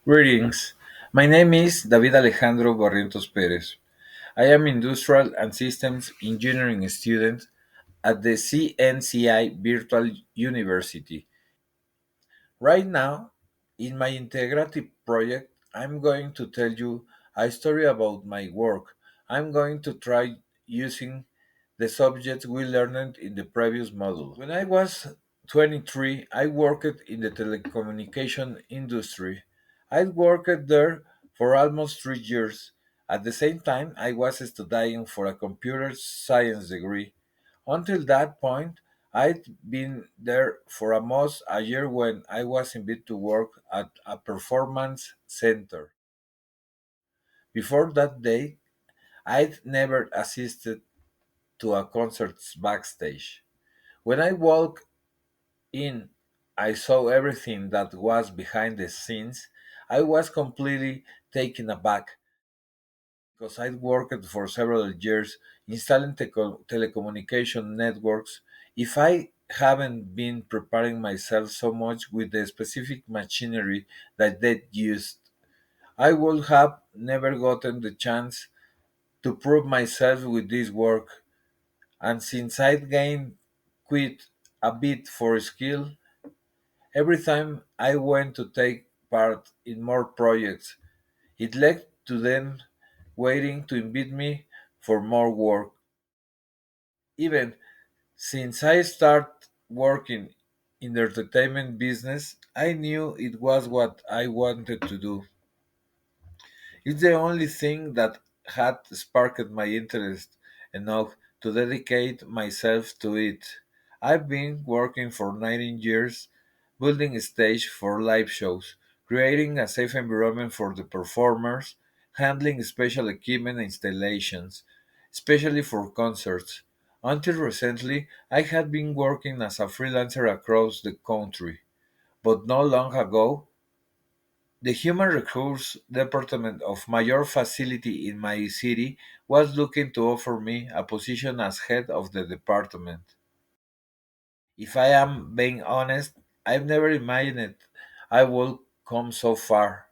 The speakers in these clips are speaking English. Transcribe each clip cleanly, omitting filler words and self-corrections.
Greetings. My name is David Alejandro Barrientos Pérez. I am Industrial and Systems Engineering student at the CNCI Virtual University. Right now, in my integrative project, I'm going to tell you a story about my work. I'm going to try using the subjects we learned in the previous module. When I was 23, I worked in the telecommunication industry. I worked there for almost 3 years. At the same time, I was studying for a computer science degree. Until that point, I'd been there for almost a year when I was invited to work at a performance center. Before that day, I'd never assisted to a concert backstage. When I walked in, I saw everything that was behind the scenes. I was completely taken aback because I'd worked for several years installing telecommunication networks. If I haven't been preparing myself so much with the specific machinery that they used, I would have never gotten the chance to prove myself with this work. And since I'd gained quite a bit for skill, every time I went to take part in more projects, it led to them waiting to invite me for more work. Even since I started working in the entertainment business, I knew it was what I wanted to do. It's the only thing that had sparked my interest enough to dedicate myself to it. I've been working for 19 years, building a stage for live shows, creating a safe environment for the performers, handling special equipment installations, especially for concerts. Until recently, I had been working as a freelancer across the country, but not long ago, the human resource department of major facility in my city was looking to offer me a position as head of the department. If I am being honest, I've never imagined I would come so far.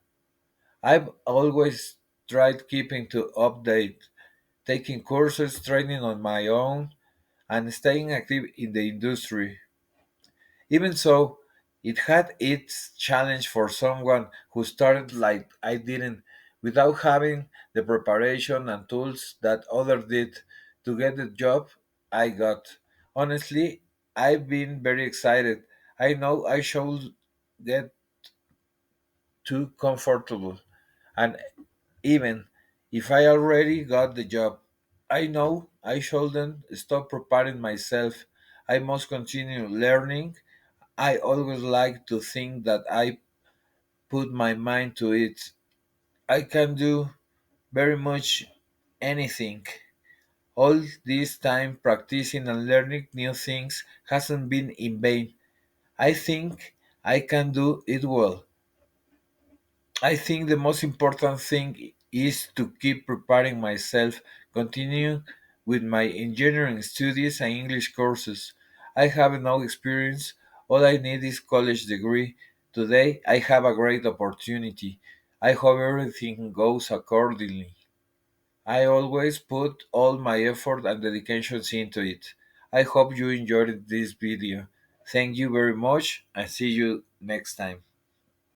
I've always tried keeping to update, taking courses, training on my own, and staying active in the industry. Even so, it had its challenge for someone who started like I didn't, without having the preparation and tools that others did to get the job I got. Honestly, I've been very excited. I know I should get too comfortable, and even if I already got the job, I know I shouldn't stop preparing myself. I must continue learning. I always like to think that I put my mind to it. I can do very much anything. All this time practicing and learning new things hasn't been in vain. I think I can do it well. I think the most important thing is to keep preparing myself, continue with my engineering studies and English courses. I have no experience. All I need is college degree. Today I have a great opportunity. I hope everything goes accordingly. I always put all my effort and dedications into it. I hope you enjoyed this video. Thank you very much and see you next time.